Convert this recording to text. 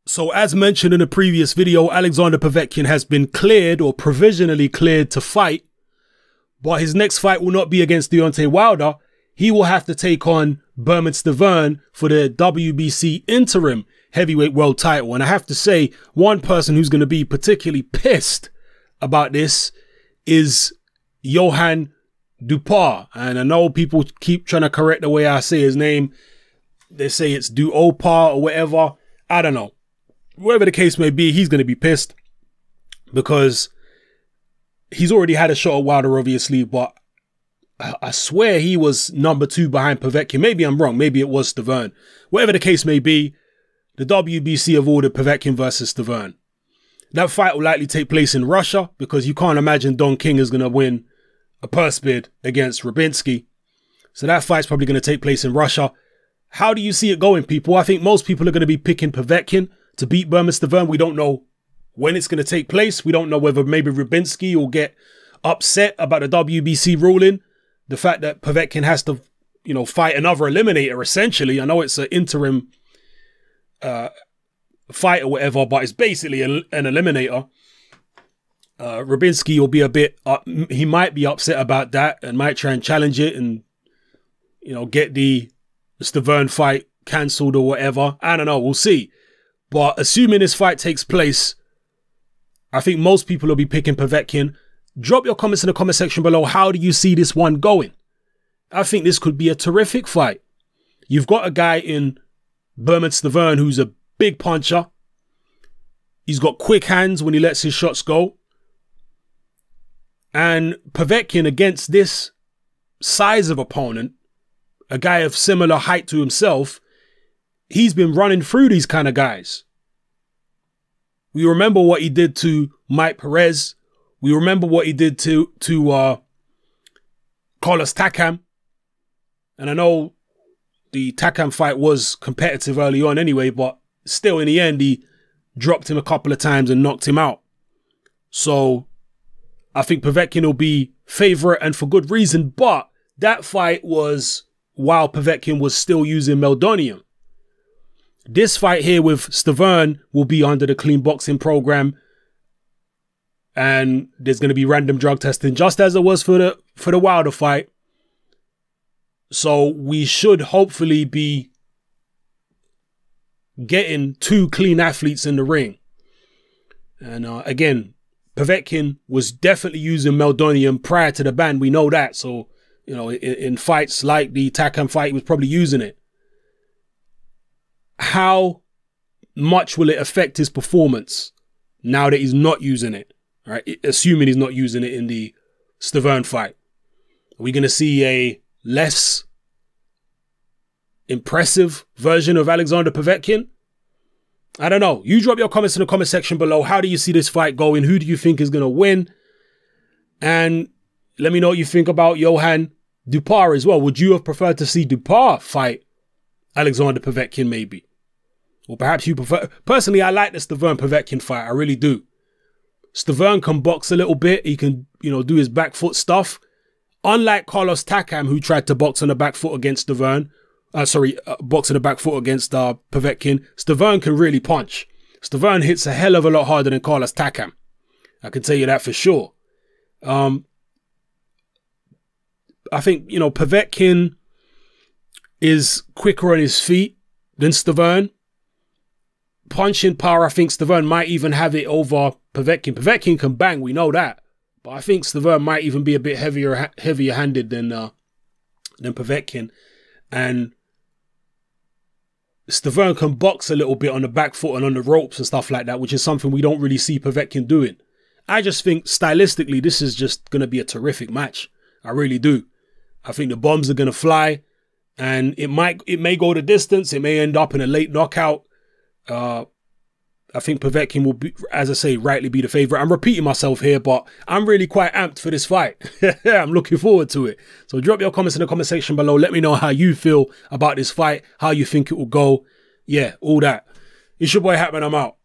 So as mentioned in the previous video, Alexander Povetkin has been cleared or provisionally cleared to fight, but his next fight will not be against Deontay Wilder. He will have to take on Bermane Stiverne for the WBC interim heavyweight world title. And I have to say, one person who's going to be particularly pissed about this is Johann Dupar. And I know people keep trying to correct the way I say his name. They say it's Duopar or whatever. I don't know. Whatever the case may be, he's going to be pissed because he's already had a shot at Wilder, obviously, but I swear he was number 2 behind Povetkin. Maybe I'm wrong. Maybe it was Stiverne. Whatever the case may be, the WBC have ordered Povetkin versus Stiverne. That fight will likely take place in Russia because you can't imagine Don King is going to win a purse bid against Rybinski. So that fight's probably going to take place in Russia. How do you see it going, people? I think most people are going to be picking Povetkin to beat Bermane Stiverne. We don't know when it's going to take place. We don't know whether maybe Rybinski will get upset about the WBC ruling. The fact that Povetkin has to, fight another eliminator, essentially. I know it's an interim fight or whatever, but it's basically an eliminator. Rybinski will be a bit, he might be upset about that and might try and challenge it and, get the Stiverne fight cancelled or whatever. I don't know. We'll see. But assuming this fight takes place, I think most people will be picking Povetkin. Drop your comments in the comment section below. How do you see this one going? I think this could be a terrific fight. You've got a guy in Bermane Stiverne who's a big puncher. He's got quick hands when he lets his shots go. And Povetkin against this size of opponent, a guy of similar height to himself, he's been running through these kind of guys. We remember what he did to Mike Perez. We remember what he did to Carlos Takam. And I know the Takam fight was competitive early on anyway, but still in the end, he dropped him a couple of times and knocked him out. So I think Povetkin will be favorite and for good reason. But that fight was while Povetkin was still using meldonium. This fight here with Stiverne will be under the clean boxing program. And there's going to be random drug testing, just as it was for the Wilder fight. So we should hopefully be getting 2 clean athletes in the ring. And again, Povetkin was definitely using meldonium prior to the ban. We know that. So, in fights like the Takam fight, he was probably using it. How much will it affect his performance now that he's not using it? Right, assuming he's not using it in the Stiverne fight. Are we going to see a less impressive version of Alexander Povetkin? I don't know. You drop your comments in the comment section below. How do you see this fight going? Who do you think is going to win? And let me know what you think about Johann Dupar as well. Would you have preferred to see Dupar fight Alexander Povetkin maybe? Or perhaps you prefer... Personally, I like the Stiverne-Povetkin fight. I really do. Stiverne can box a little bit. He can, do his back foot stuff. Unlike Carlos Takam, who tried to box on the back foot against Stiverne. Box on the back foot against Povetkin. Stiverne can really punch. Stiverne hits a hell of a lot harder than Carlos Takam. I can tell you that for sure. I think, Povetkin is quicker on his feet than Stiverne. Punching power, I think Stiverne might even have it over Povetkin. Povetkin can bang, we know that. But I think Stiverne might even be a bit heavier-handed than Povetkin. And Stiverne can box a little bit on the back foot and on the ropes and stuff like that, which is something we don't really see Povetkin doing. I just think stylistically, this is just going to be a terrific match. I really do. I think the bombs are going to fly, and it may go the distance. It may end up in a late knockout. I think Povetkin will be, as I say, rightly be the favorite. I'm repeating myself here, but I'm really quite amped for this fight. I'm looking forward to it. So drop your comments in the comment section below. Let me know how you feel about this fight, how you think it will go. Yeah, all that. It's your boy Hatman. I'm out.